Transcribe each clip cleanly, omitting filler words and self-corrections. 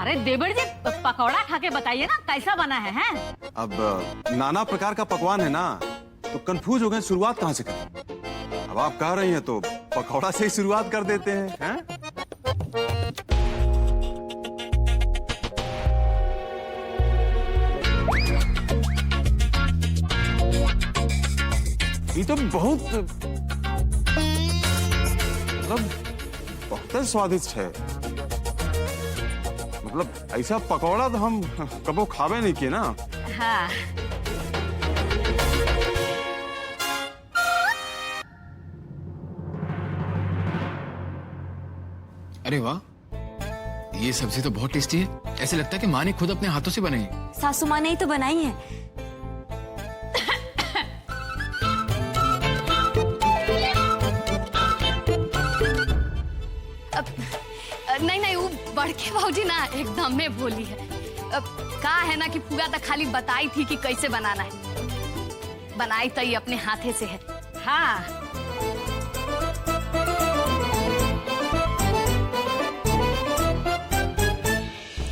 अरे देवर जी पकौड़ा खा के बताइए ना कैसा बना है, हैं? अब नाना प्रकार का पकवान है ना, तो कंफ्यूज हो गए, शुरुआत कहाँ से करें। अब आप कह रही हैं तो पकौड़ा से ही शुरुआत कर देते हैं। ये तो बहुत मतलब बहुत स्वादिष्ट है। मतलब ऐसा पकौड़ा तो हम कबो खावे नहीं किए ना। हाँ। अरे वाह, ये सब्जी तो बहुत टेस्टी है। ऐसे लगता है कि माँ ने खुद अपने हाथों से बनाई है। सासू माँ ने ही तो बनाई है। नहीं वो बड़के भाऊजी ना एकदम में बोली है। कहा है ना कि पूरा तो खाली बताई थी कि कैसे बनाना है, बनाई तो ये अपने हाथे से है। हाँ।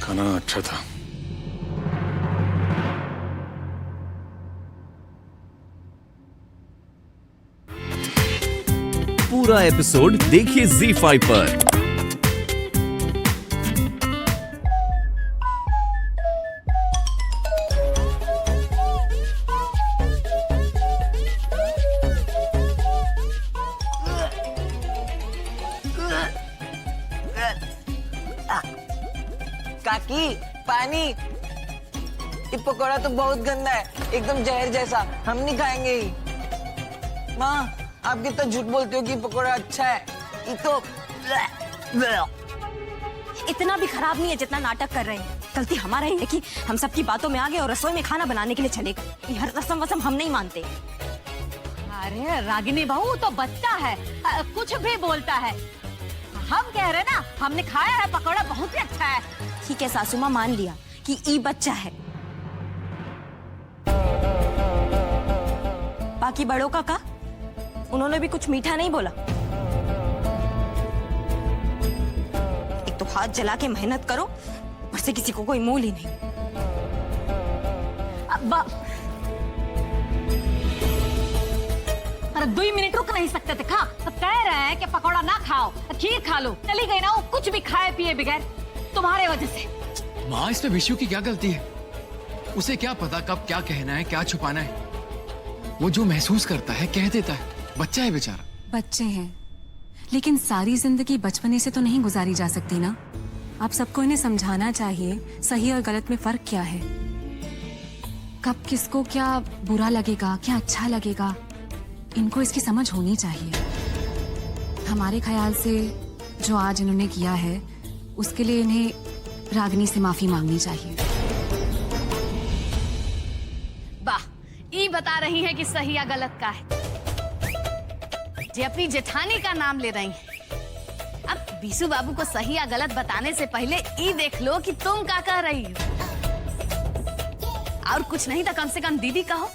खाना अच्छा था। पूरा एपिसोड देखिए ZEE5 पर। काकी पानी, ये पकौड़ा तो बहुत गंदा है, एकदम जहर जैसा, हम नहीं खाएंगे ही। माँ आप कितना झूठ बोलते हो कि पकौड़ा अच्छा है, ये तो इतना भी खराब नहीं है जितना नाटक कर रहे हैं। गलती हमारा ही है कि हम सबकी बातों में आ गए और रसोई में खाना बनाने के लिए चले गए। हर रसम वसम हम नहीं मानते। अरे रागिनी बहू तो बच्चा है, कुछ भी बोलता है। हम कह रहे ना, हमने खाया है पकौड़ा, बहुत ही अच्छा है। ठीक है सासू माँ, मान लिया कि ई बच्चा है। बाकी बड़ों का उन्होंने भी कुछ मीठा नहीं बोला। एक तो हाथ जला के मेहनत करो, ऊपर से किसी को कोई मोल ही नहीं। अरे 2 मिनट रुक नहीं सकते थे? खा तो कह रहे हैं कि पकौड़ा ना खाओ, खीर खा लो। चली गई ना वो, कुछ भी खाए पिए बगैर तुम्हारे वजह से। माँ इसमें विशु की क्या गलती है? उसे क्या पता कब क्या कहना है, क्या छुपाना है। वो जो महसूस करता है कह देता है, बच्चा है बेचारा। बच्चे हैं, लेकिन सारी जिंदगी बचपने से तो नहीं गुजारी जा सकती ना। आप सबको इन्हें समझाना चाहिए सही और गलत में फर्क क्या है, कब किसको क्या बुरा लगेगा, क्या अच्छा लगेगा। इनको इसकी समझ होनी चाहिए। हमारे ख्याल से जो आज इन्होंने किया है उसके लिए इन्हें रागिनी से माफी मांगनी चाहिए। वाह, ये बता रही है कि सही या गलत का है। जे अपनी जेठानी का नाम ले रही हैं। अब बीसू बाबू को सही या गलत बताने से पहले ये देख लो कि तुम क्या कह रही हो। और कुछ नहीं तो कम से कम दीदी कहो।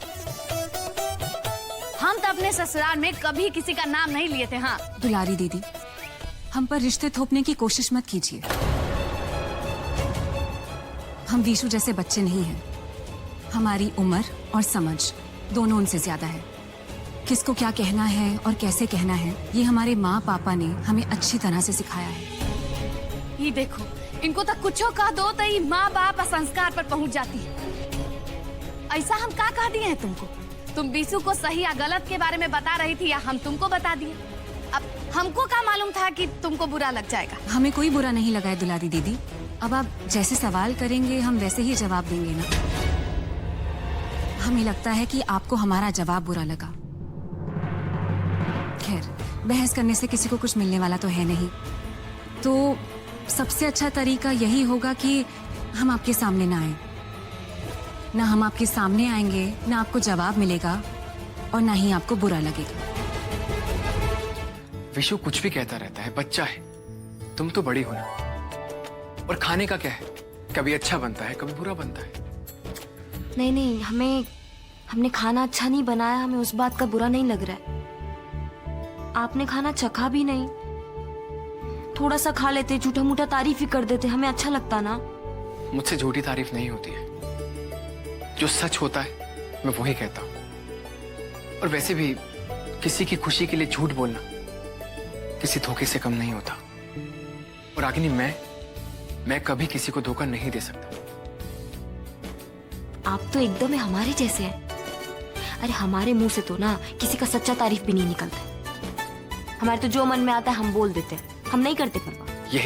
हम तो अपने ससुराल में कभी किसी का नाम नहीं लिए थे। हाँ दुलारी दीदी, हम पर रिश्ते थोपने की कोशिश मत कीजिए। हम विशु जैसे बच्चे नहीं हैं। हमारी उम्र और समझ दोनों उनसे ज्यादा है। किसको क्या कहना है और कैसे कहना है, ये हमारे माँ पापा ने हमें अच्छी तरह से सिखाया है। ये देखो, इनको तो कुछो कह दो तो ये माँ बाप संस्कार पर पहुँच जाती है। ऐसा हम क्या कह दिए हैं तुमको? तुम बीसू को सही या गलत के बारे में बता रही थी या हम तुमको बता दिए? अब हमको क्या मालूम था कि तुमको बुरा लग जाएगा? हमें कोई बुरा नहीं लगा है दुलारी दीदी। अब आप जैसे सवाल करेंगे हम वैसे ही जवाब देंगे ना। हमें लगता है कि आपको हमारा जवाब बुरा लगा। खैर, बहस करने से किसी को कुछ मिलने वाला तो है नहीं, तो सबसे अच्छा तरीका यही होगा कि हम आपके सामने ना आए। ना हम आपके सामने आएंगे, ना आपको जवाब मिलेगा और ना ही आपको बुरा लगेगा। विशु कुछ भी कहता रहता है, बच्चा है। तुम तो बड़ी हो ना। और खाने का क्या है, कभी अच्छा बनता है कभी बुरा बनता है। नहीं, हमने खाना अच्छा नहीं बनाया, हमें उस बात का बुरा नहीं लग रहा है। आपने खाना चखा भी नहीं, थोड़ा सा खा लेते, झूठा मूठा तारीफ ही कर देते, हमें अच्छा लगता ना। मुझसे झूठी तारीफ नहीं होती है। जो सच होता है मैं वही कहता हूं। और वैसे भी किसी की खुशी के लिए झूठ बोलना किसी धोखे से कम नहीं होता। और रागिनी, मैं कभी किसी को धोखा नहीं दे सकता। आप तो एकदम ही हमारे जैसे हैं। अरे हमारे मुंह से तो ना किसी का सच्चा तारीफ भी नहीं निकलता। हमारे तो जो मन में आता है हम बोल देते हैं, हम नहीं करते परवाह।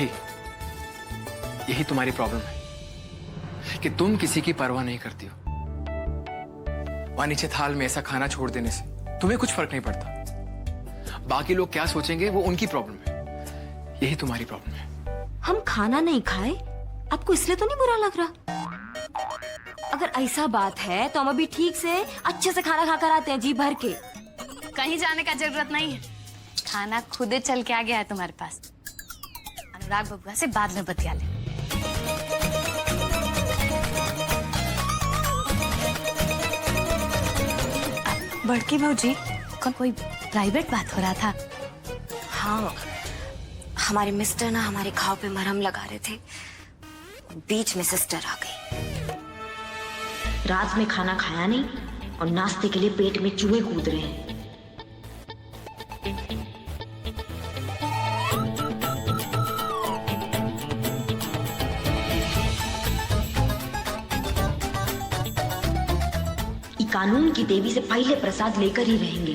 यही तुम्हारी प्रॉब्लम है कि तुम किसी की परवाह नहीं करती हो। वहां नीचे थाल में ऐसा खाना छोड़ देने से तुम्हें कुछ फर्क नहीं पड़ता। बाकी लोग क्या सोचेंगे वो उनकी प्रॉब्लम है। यही तुम्हारी प्रॉब्लम है। हम खाना नहीं खाए आपको इसलिए तो नहीं बुरा लग रहा? अगर ऐसा बात है तो हम अभी ठीक से अच्छे से खाना खाकर आते हैं, जी भर के। कहीं जाने का जरूरत नहीं है, खाना खुदे चल के आ गया है तुम्हारे पास। अनुराग बबुआ से बाद में बतिया ले। बड़की भाऊजी, कोई प्राइवेट बात हो रहा था? हाँ, हमारे मिस्टर ना हमारे घाव पे मरहम लगा रहे थे, बीच में सिस्टर आ गई। रात में खाना खाया नहीं और नाश्ते के लिए पेट में चूहे कूद रहे हैं। कानून की देवी से पहले प्रसाद लेकर ही रहेंगे।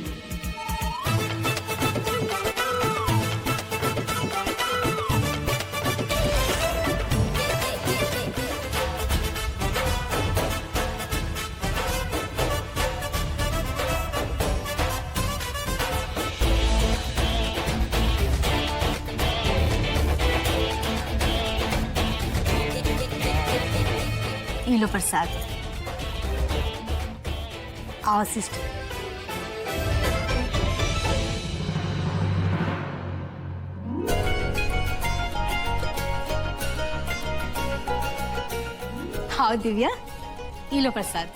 ये लो प्रसाद। आओ सिस्टर। आओ दिव्या, ये लो प्रसाद।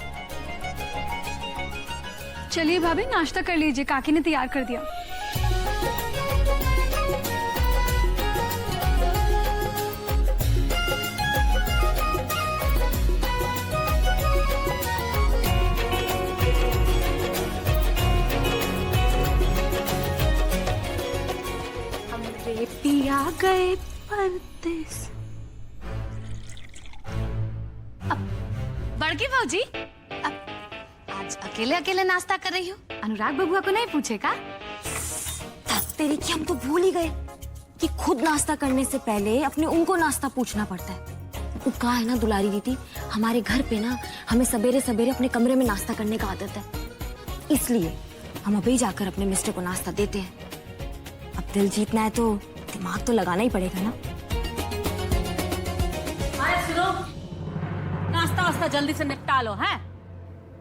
चलिए भाभी, नाश्ता कर लीजिए, काकी ने तैयार कर दिया। पिया गए परदेस। बड़की भाऊजी, आज अकेले अकेले नाश्ता कर रही हो? अनुराग बबुआ को नहीं पूछेगा? तेरी की हम तो भूल ही गए कि खुद नाश्ता करने से पहले अपने उनको नाश्ता पूछना पड़ता है। वो कहा है ना दुलारी दीदी, हमारे घर पे ना हमें सवेरे सवेरे अपने कमरे में नाश्ता करने का आदत है, इसलिए हम अभी जाकर अपने मिस्टर को नाश्ता देते हैं। अब दिल जीतना है तो दिमाग तो लगाना ही पड़ेगा ना। सुनो, नाश्ता वास्ता जल्दी से निपटा लो। हैं?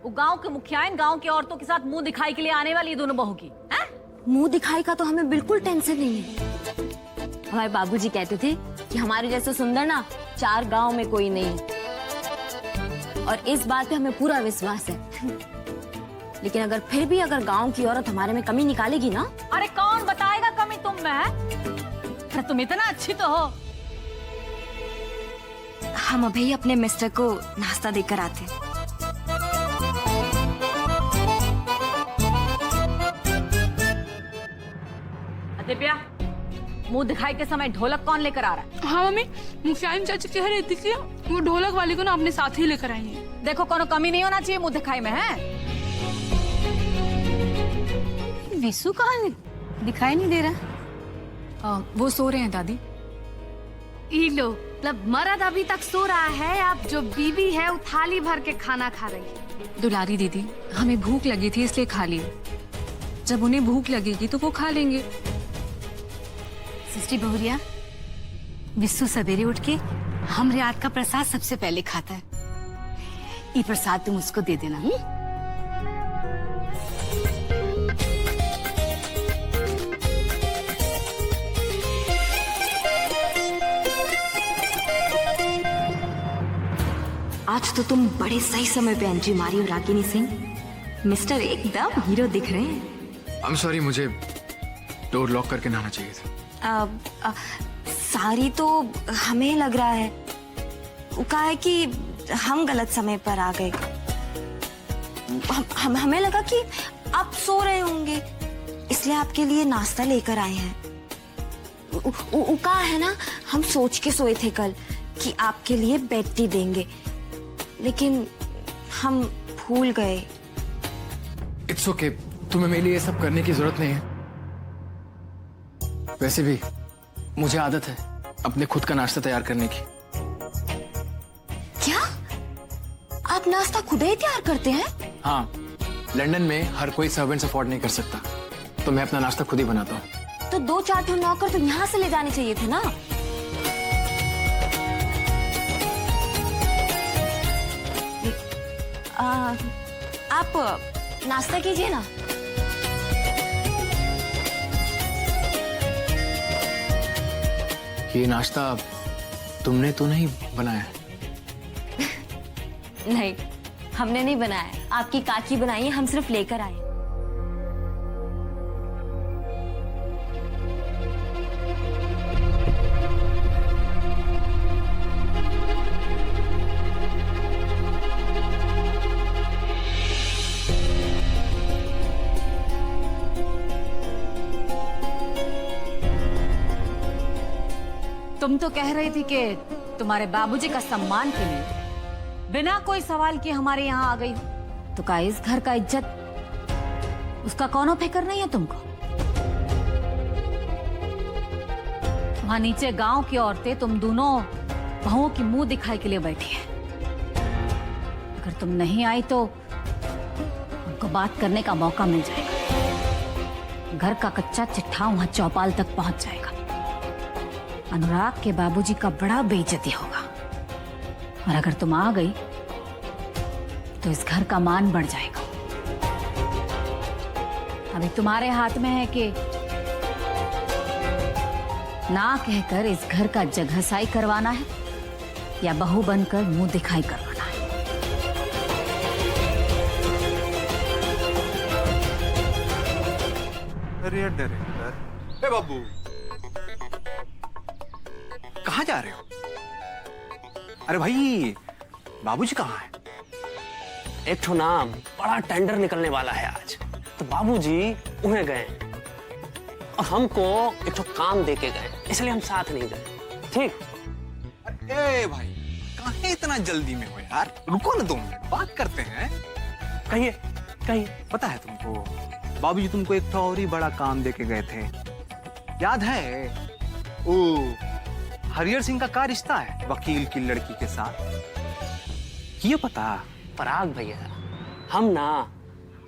वो गांव के मुखियाइन गांव की औरतों के साथ मुंह दिखाई के लिए आने वाली दोनों बहू की। हैं? मुंह दिखाई का तो हमें बिल्कुल टेंशन नहीं है। हमारे बाबूजी कहते थे कि हमारे जैसे सुंदर ना 4 गांव में कोई नहीं, और इस बात पे हमें पूरा विश्वास है। लेकिन अगर गांव की औरत हमारे में कमी निकालेगी ना। अरे कौन बताएगा कमी तुम में है? अरे तुम इतना अच्छी तो हो। हम अभी अपने मिस्टर को नाश्ता देकर आते हैं। दिव्या, मुंह दिखाई के समय ढोलक कौन लेकर आ रहा है? हाँ मम्मी, मुखियाइन चाची कह रही थी कि वो ढोलक वाली को ना अपने साथ ही लेकर आई है। देखो, कोनो कमी नहीं होना चाहिए मुंह दिखाई में। है विशु कहाँ दिखाई नहीं दे रहा? वो सो रहे हैं दादी। लो, मतलब मर्द अभी तक सो रहा है, अब जो बीबी है वो थाली भर के खाना खा रही है। दुलारी दीदी, हमें भूख लगी थी इसलिए खा ली। जब उन्हें भूख लगेगी तो वो खा लेंगे। सिस्टी बहुरिया, विशु सवेरे उठ के हम रियाद का प्रसाद सबसे पहले खाता है। ये प्रसाद तुम उसको दे देना। आज तो तुम बड़े सही समय पे एंट्री मारी हो रागिनी सिंह। मिस्टर एकदम हीरो दिख रहे हैं। I'm sorry, मुझे डोर लॉक करके नहाना चाहिए था। सारी तो हमें लग रहा है, वो कहा है कि हम गलत समय पर आ गए। हमें लगा कि आप सो रहे होंगे, इसलिए आपके लिए नाश्ता लेकर आए हैं। वो कहा है ना, हम सोच के सोए थे कल कि आपके लिए बेड टी देंगे, लेकिन हम भूल गए। इट्स ओके, तुम्हें मेरे लिए ये सब करने की जरूरत नहीं है। वैसे भी मुझे आदत है अपने खुद का नाश्ता तैयार करने की। क्या आप नाश्ता खुद ही तैयार करते हैं? हाँ, लंदन में हर कोई सर्वेंट्स अफोर्ड नहीं कर सकता, तो मैं अपना नाश्ता खुद ही बनाता हूँ। तो 2-4 ठो नौकर तो यहाँ से ले जाने चाहिए थे ना। आप नाश्ता कीजिए ना। ये नाश्ता तुमने तो नहीं बनाया? नहीं, हमने नहीं बनाया, आपकी काकी बनाई है, हम सिर्फ लेकर आए। तुम तो कह रही थी कि तुम्हारे बाबूजी का सम्मान के लिए बिना कोई सवाल किए हमारे यहाँ आ गई हो, तो का इस घर का इज्जत उसका कौनो फिक्र नहीं है तुमको? वहां नीचे गांव की औरतें तुम दोनों बहुओं की मुंह दिखाई के लिए बैठी है। अगर तुम नहीं आई तो उनको बात करने का मौका मिल जाएगा। घर का कच्चा चिट्ठा वहां चौपाल तक पहुंच जाएगा। अनुराग के बाबूजी का बड़ा बेइज्जती होगा, और अगर तुम आ गई तो इस घर का मान बढ़ जाएगा। अभी तुम्हारे हाथ में है कि ना कहकर इस घर का जगहसाई करवाना है या बहू बनकर मुंह दिखाई करवाना है। अरे डायरेक्टर, ए बाबू, कहाँ जा रहे हो? अरे भाई, बाबूजी कहाँ है? एक ठो नाम बड़ा टेंडर निकलने वाला है आज, तो बाबूजी उन्हें गए और हमको एक ठो काम दे के गए, इसलिए हम साथ नहीं गए। ठीक? अरे भाई, कहाँ इतना जल्दी में हो यार? रुको ना 2 मिनट, बात करते हैं। कहिए कहिए। पता है तुमको, बाबूजी तुमको एक और ही बड़ा काम दे के गए थे, याद है? ओ, हरिहर सिंह का क्या रिश्ता है वकील की लड़की के साथ, ये पता? पराग भैया, हम ना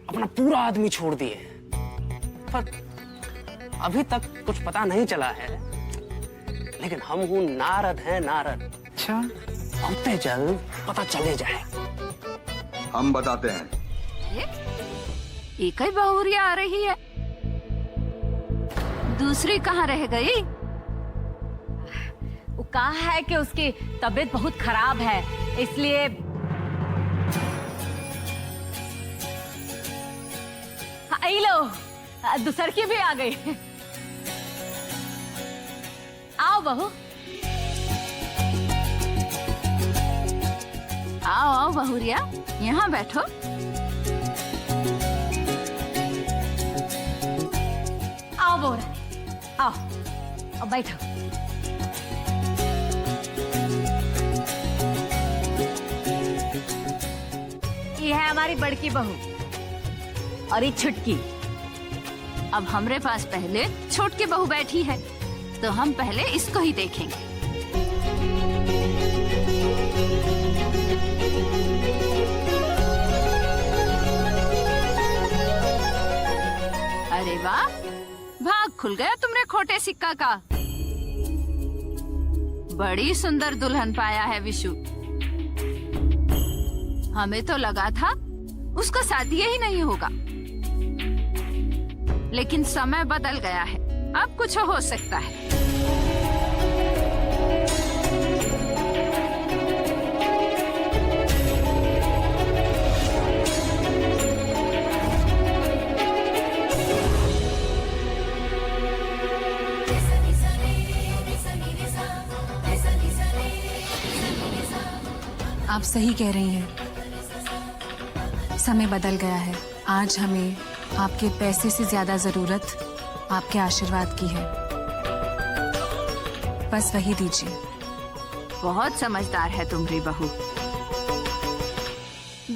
अपना पूरा आदमी छोड़ दिए, पर अभी तक कुछ पता नहीं चला है, लेकिन हम हूँ नारद हैं, नारद। अच्छा, बहुते जल्द पता चले जाए। हम बताते हैं। एक ही बहुरिया आ रही है, दूसरी कहाँ रह गई? वो कहा है कि उसकी तबीयत बहुत खराब है, इसलिए आई लो, दूसर की भी आ गई। आओ बहू, आओ आओ बहुरिया, यहाँ बैठो। आओ बोरा, आओ बैठो। ये है हमारी बड़की बहू और ये छुटकी। अब हमरे पास पहले छोटकी बहू बैठी है, तो हम पहले इसको ही देखेंगे। अरे वाह, भाग खुल गया तुमरे खोटे सिक्का का। बड़ी सुंदर दुल्हन पाया है विशु। हमें तो लगा था उसका शादी ही नहीं होगा, लेकिन समय बदल गया है, अब कुछ हो सकता है। आप सही कह रही हैं। समय बदल गया है। आज हमें आपके पैसे से ज्यादा जरूरत आपके आशीर्वाद की है। बस वही दीजिए। बहुत समझदार है तुम्हारी बहू,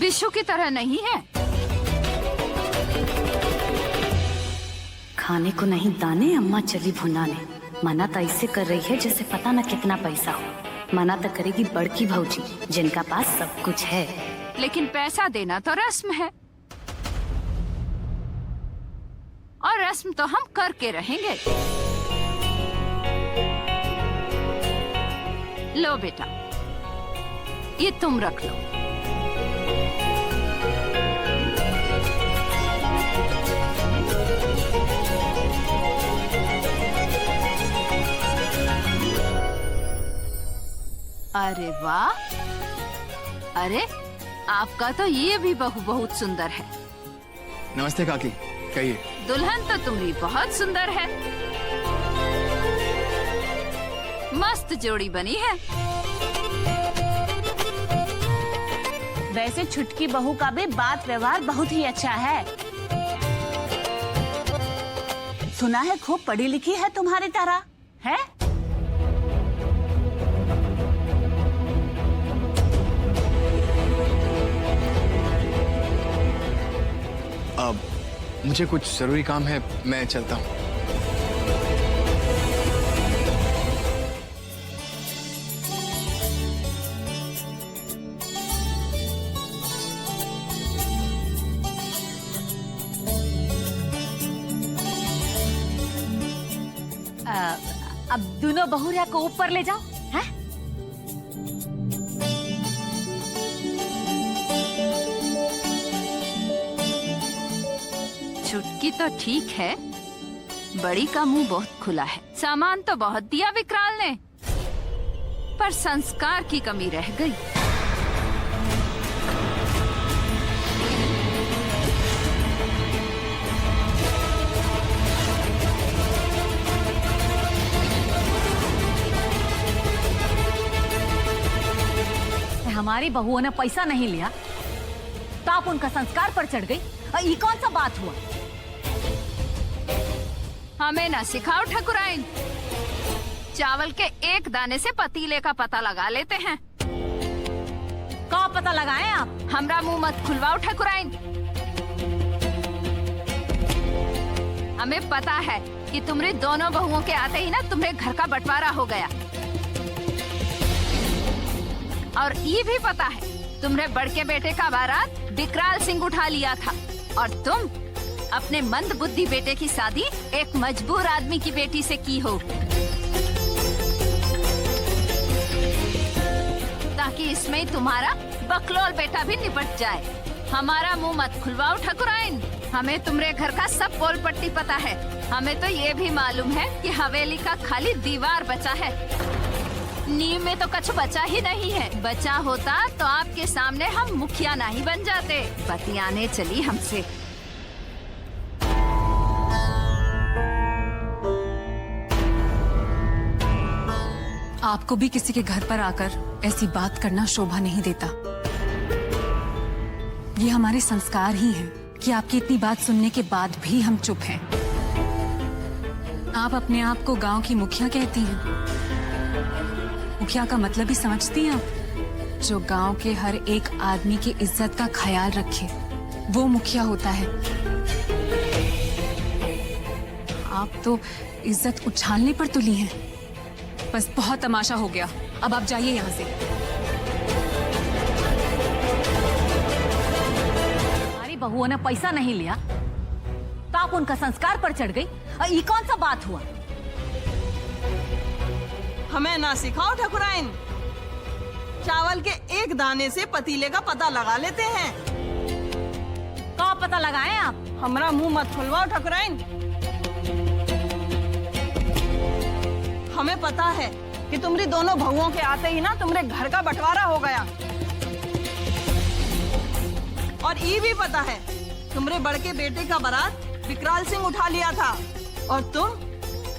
बिशु की तरह नहीं है। खाने को नहीं दाने, अम्मा चली भुनाने। मना तो ऐसे कर रही है जैसे पता न कितना पैसा हो। मना तो करेगी बड़की भौजी जिनका पास सब कुछ है। लेकिन पैसा देना तो रस्म है, और रस्म तो हम करके रहेंगे। लो बेटा, ये तुम रख लो। अरे वाह, अरे आपका तो ये भी बहू बहुत सुंदर है। नमस्ते काकी, कहिए। दुल्हन तो तुम्हारी बहुत सुंदर है, मस्त जोड़ी बनी है। वैसे छुटकी बहू का भी बात व्यवहार बहुत ही अच्छा है। सुना है खूब पढ़ी लिखी है तुम्हारी तरह, है? अब मुझे कुछ जरूरी काम है, मैं चलता हूँ। अब दोनों बहुरिया को ऊपर ले जाओ, हैं? छुटकी तो ठीक है, बड़ी का मुंह बहुत खुला है। सामान तो बहुत दिया विकराल ने, पर संस्कार की कमी रह गई। हमारी बहुओं ने पैसा नहीं लिया तो आप उनका संस्कार पर चढ़ गई। ये कौन सा बात हुआ? हमें ना सिखाओ ठकुराइन। चावल के एक दाने से पतीले का पता लगा लेते हैं। का पता लगाएं आप? हमरा मुंह मत खुलवाओ ठकुराइन। हमें पता है कि तुम्हारे दोनों बहुओं के आते ही ना तुम्हें घर का बंटवारा हो गया, और ये भी पता है तुम्हारे बड़के बेटे का बारात विकराल सिंह उठा लिया था, और तुम अपने मंद बुद्धि बेटे की शादी एक मजबूर आदमी की बेटी से की हो, ताकि इसमें तुम्हारा बकलोल बेटा भी निपट जाए। हमारा मुंह मत खुलवाओ ठकुराइन। हमें तुम्हारे घर का सब पोल पट्टी पता है। हमें तो ये भी मालूम है कि हवेली का खाली दीवार बचा है, नींव में तो कुछ बचा ही नहीं है। बचा होता तो आपके सामने हम मुखिया नहीं बन जाते। बतियाने चली हमसे। आपको भी किसी के घर पर आकर ऐसी बात करना शोभा नहीं देता। ये हमारे संस्कार ही हैं कि आपकी इतनी बात सुनने के बाद भी हम चुप हैं। आप अपने आप को गांव की मुखिया कहती हैं। मुखिया का मतलब ही समझती हैं आप? जो गांव के हर एक आदमी की इज्जत का ख्याल रखे, वो मुखिया होता है। आप तो इज्जत उछालने पर तुली हैं। बस बहुत तमाशा हो गया, अब आप जाइए यहाँ से। हमारी बहुओं ने पैसा नहीं लिया तो आप उनका संस्कार पर चढ़ गई। ये कौन सा बात हुआ? हमें ना सिखाओ ठकुराइन। चावल के एक दाने से पतीले का पता लगा लेते हैं। का पता लगाएं आप? हमरा मुंह मत खुलवाओ ठकुराइन। हमें पता है कि तुम्हारी दोनों बहुओं के आते ही ना तुम्हारे घर का बंटवारा हो गया, और ये भी पता है तुम्हारे बड़के बेटे का बारात विकराल सिंह उठा लिया था, और तुम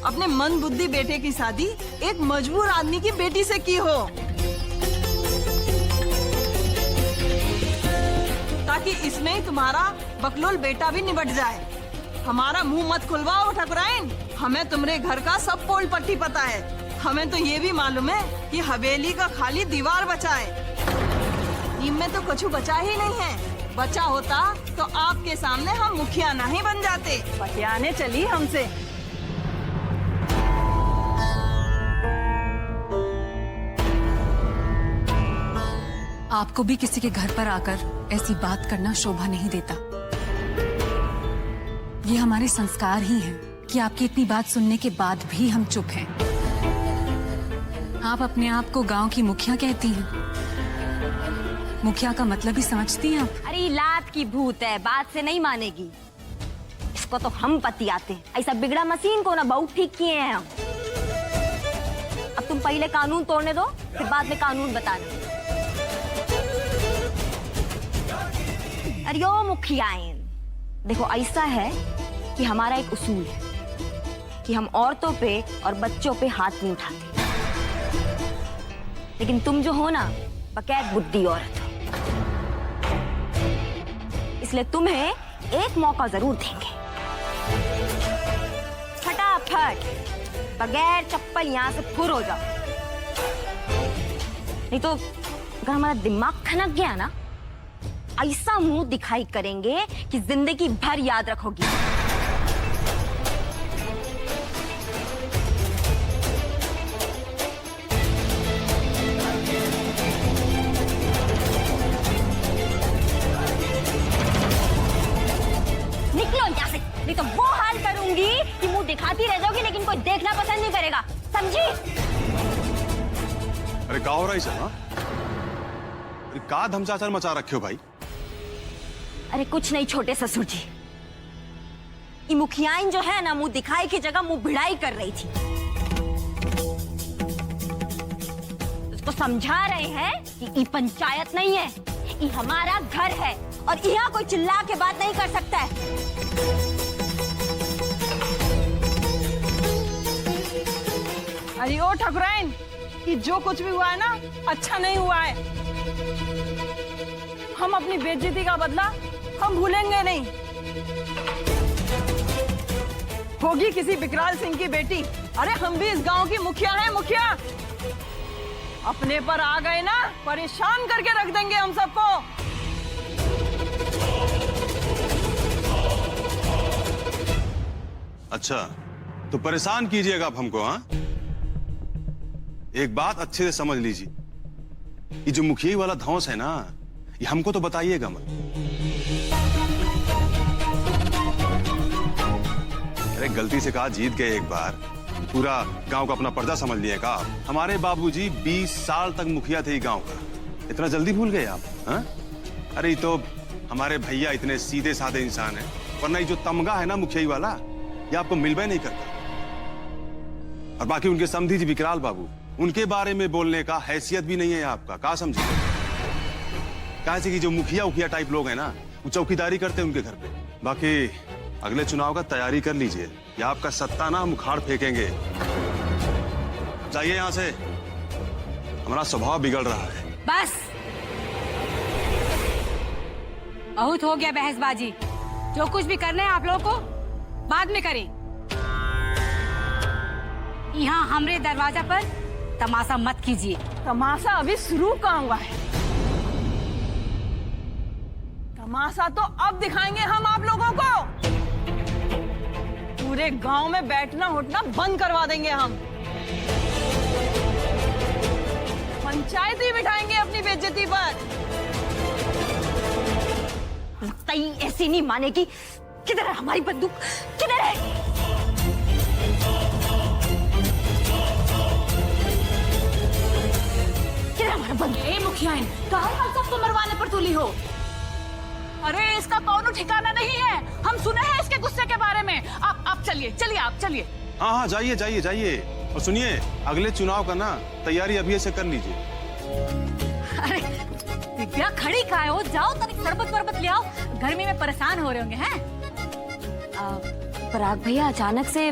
अपने मन बुद्धि बेटे की शादी एक मजबूर आदमी की बेटी से की हो। ताकि इसमें ही तुम्हारा बकलोल बेटा भी निबट जाए। हमारा मुंह मत खुलवाओ ठकुराइन, हमें तुम्हारे घर का सब पोल पट्टी पता है। हमें तो ये भी मालूम है कि हवेली का खाली दीवार बचा है, इनमें तो कुछ बचा ही नहीं है। बचा होता तो आपके सामने हम मुखिया नहीं बन जाते। बतियाने चली हमसे। आपको भी किसी के घर पर आकर ऐसी बात करना शोभा नहीं देता। ये हमारे संस्कार ही हैं कि आपकी इतनी बात सुनने के बाद भी हम चुप हैं। आप अपने आप को गांव की मुखिया कहती हैं। मुखिया का मतलब ही समझती हैं आप? अरे लात की भूत है, बात से नहीं मानेगी। इसको तो हम पतियाते हैं। ऐसा बिगड़ा मशीन को ना बहुत ठीक किए हैं हम। अब तुम पहले कानून तोड़ने दो, फिर बाद में कानून बताना। अरे ओ मुखियाएं, देखो ऐसा है कि हमारा एक उसूल है कि हम औरतों पे और बच्चों पे हाथ नहीं उठाते। लेकिन तुम जो हो ना, बकैत बुद्धि औरत हो, इसलिए तुम्हें एक मौका जरूर देंगे। फटाफट बगैर चप्पल यहाँ से फुर हो जाओ, नहीं तो अगर हमारा दिमाग खनक गया ना, ऐसा मुंह दिखाई करेंगे कि जिंदगी भर याद रखोगी। निकलो यहाँ से, नहीं तो वो हाल करूंगी कि मुंह दिखाती रह जाओगी लेकिन कोई देखना पसंद नहीं करेगा, समझी? अरे का हो रहा है सर? अरे का धमचाचर मचा रखे हो भाई? अरे कुछ नहीं छोटे ससुर जी, ये मुखियाइन जो है ना, मुंह दिखाई की जगह मुंह भिड़ाई कर रही थी। उसको समझा रहे हैं कि ये पंचायत नहीं है, ये हमारा घर है और यहाँ कोई चिल्ला के बात नहीं कर सकता है। अरे ओ ठकुराइन, कि जो कुछ भी हुआ है ना, अच्छा नहीं हुआ है। हम अपनी बेइज्जती का बदला हम भूलेंगे नहीं। होगी किसी विकराल सिंह की बेटी। अरे हम भी इस गांव की मुखिया हैं, मुखिया। अपने पर आ गए ना, परेशान करके रख देंगे हम सबको। अच्छा, तो परेशान कीजिएगा आप हमको? हाँ, एक बात अच्छे से समझ लीजिए, ये जो मुखिया वाला धौंस है ना, ये हमको तो बताइएगा मत। अरे गलती से कहा जीत गए एक बार, पूरा गांव का अपना पर्दा समझ लिए का? हमारे बाबूजी 20 साल तक मुखिया थे गांव का, इतना जल्दी भूल गए आप? हाँ? अरे ये तो हमारे भैया इतने सीधे साधे इंसान हैं, वरना ये जो तमगा है ना मुखिया वाला, ये आपको मिलबे नहीं करता। और बाकी उनके समधी जी विकराल बाबू, उनके बारे में बोलने का हैसियत भी नहीं है आपका, का समझे? कैसे कि जो मुखिया टाइप लोग हैं ना, वो चौकीदारी करते हैं उनके घर पे। बाकी अगले चुनाव का तैयारी कर लीजिए, या आपका सत्ता ना हम उखाड़ फेंकेंगे। जाइए यहाँ से, हमारा स्वभाव बिगड़ रहा है। बस बहुत हो गया बहसबाजी। जो कुछ भी करना है आप लोगों को बाद में करें। यहाँ हमरे दरवाजा पर तमाशा मत कीजिए। तमाशा अभी शुरू कहाँ हुआ है? तमाशा तो अब दिखाएंगे हम आप लोगों को। पूरे गांव में बैठना उठना बंद करवा देंगे हम। पंचायत ही बिठाएंगे अपनी बेइज्जती पर। तई ऐसी नहीं मानेगी। किधर है हमारी बंदूक? किधर है? किधर हमारा बंदूक? ए मुखियाइन, कहाँ हम सबको मरवाने पर तुली हो? अरे इसका कौनो ठिकाना नहीं है। हम सुने हैं इसके गुस्से के बारे में। आप चलिए चलिए, आप चलिए। हाँ हाँ, जाइए जाइए जाइए। और सुनिए, अगले चुनाव का ना तैयारी अभी से कर लीजिए। अरे दिव्या खड़ी काहे हो? जाओ तनिक शरबत वरबत ले आओ, गर्मी में परेशान हो रहे होंगे हैं। पराग भैया, अचानक से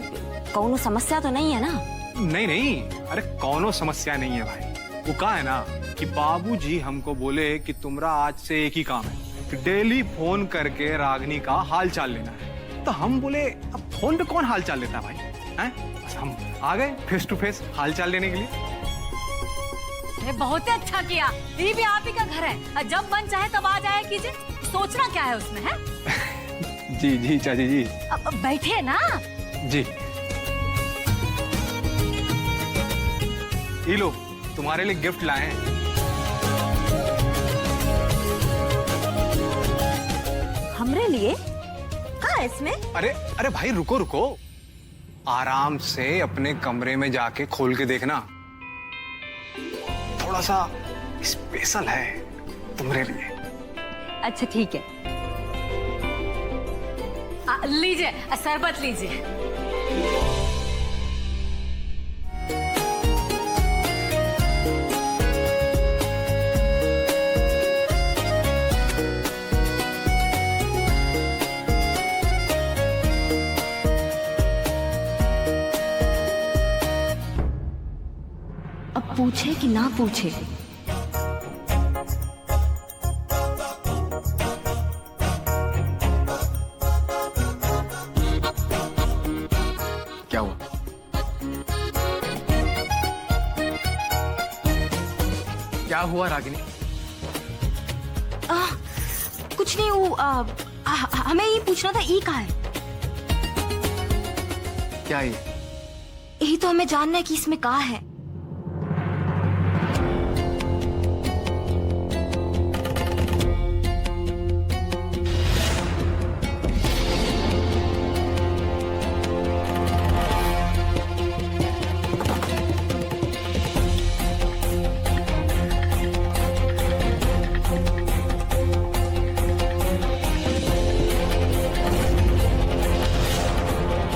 कौनो समस्या तो नहीं है ना? नहीं नहीं, अरे कौनो समस्या नहीं है भाई। वो कहा है ना कि बाबूजी हमको बोले कि तुमरा आज से एक ही काम है डेली फोन करके रागनी का हाल चाल लेना है। तो हम बोले अब फोन पे कौन हाल चाल लेता है भाई, हैं? बस हम आ गए फेस टू फेस हाल चाल लेने के लिए। अरे बहुत ही अच्छा किया, ये भी आप ही का घर है और जब मन चाहे तब आ जाया कीजिए, सोचना क्या है उसमें है? जी जी चाची जी। अब बैठिए ना। जी ये लो तुम्हारे लिए गिफ्ट लाए हैं। हमरे लिए कहाँ है इसमें? अरे अरे भाई रुको रुको, आराम से अपने कमरे में जाके खोल के देखना, थोड़ा सा स्पेशल है तुम्हारे लिए। अच्छा ठीक है, लीजिए शरबत लीजिए। अब पूछे कि ना पूछे? क्या हुआ? क्या हुआ रागिनी? कुछ नहीं, वो हमें ये पूछना था, ई कहाँ है? क्या ये? यही तो हमें जानना है कि इसमें कहाँ है।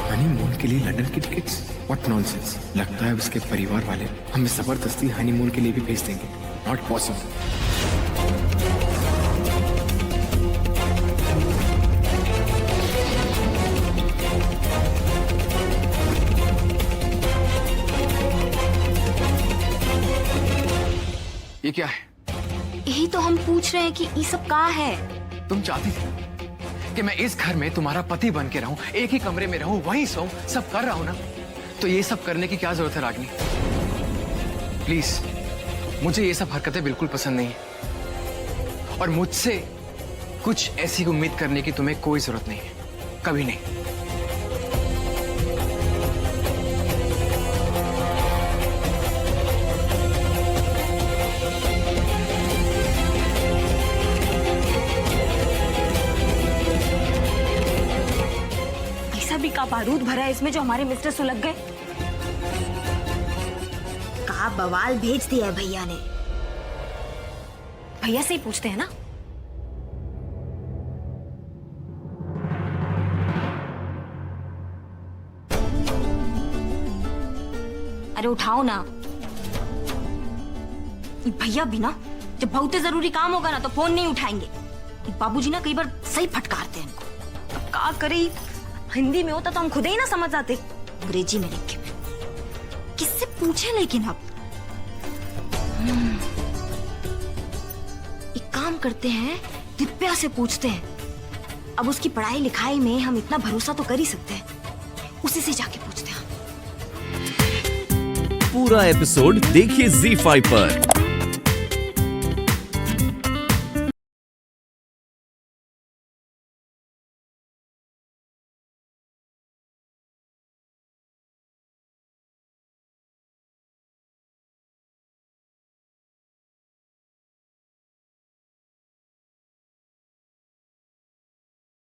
हनीमून के लिए लंदन की टिकट्स? What nonsense. लगता है उसके परिवार वाले हमें जबरदस्ती हनीमून के लिए भी भेज देंगे। Not possible. ये क्या है? यही तो हम पूछ रहे हैं कि ये सब कहाँ है। तुम चाहती थी कि मैं इस घर में तुम्हारा पति बन के रहूं, एक ही कमरे में रहूं, वहीं सोऊं, सब कर रहा हूं ना, तो ये सब करने की क्या जरूरत है रागिनी? प्लीज, मुझे ये सब हरकतें बिल्कुल पसंद नहीं है और मुझसे कुछ ऐसी उम्मीद करने की तुम्हें कोई जरूरत नहीं है, कभी नहीं। भी का बारूद भरा है इसमें जो हमारे मिस्टर सुलग गए। का बवाल भेज दिया है भैया ने। भैया से ही पूछते हैं ना। अरे उठाओ ना भैया भी ना, जब बहुत जरूरी काम होगा ना तो फोन नहीं उठाएंगे। बाबूजी ना कई बार सही फटकारते हैं इनको। अब क्या करे, हिंदी में होता तो हम खुद ही ना समझ आते, अंग्रेजी में लिख के। किससे पूछे लेकिन अब? एक काम करते हैं, दिव्या से पूछते हैं। अब उसकी पढ़ाई लिखाई में हम इतना भरोसा तो कर ही सकते हैं, उसी से जाके पूछते हैं। पूरा एपिसोड देखिए ZEE5 पर।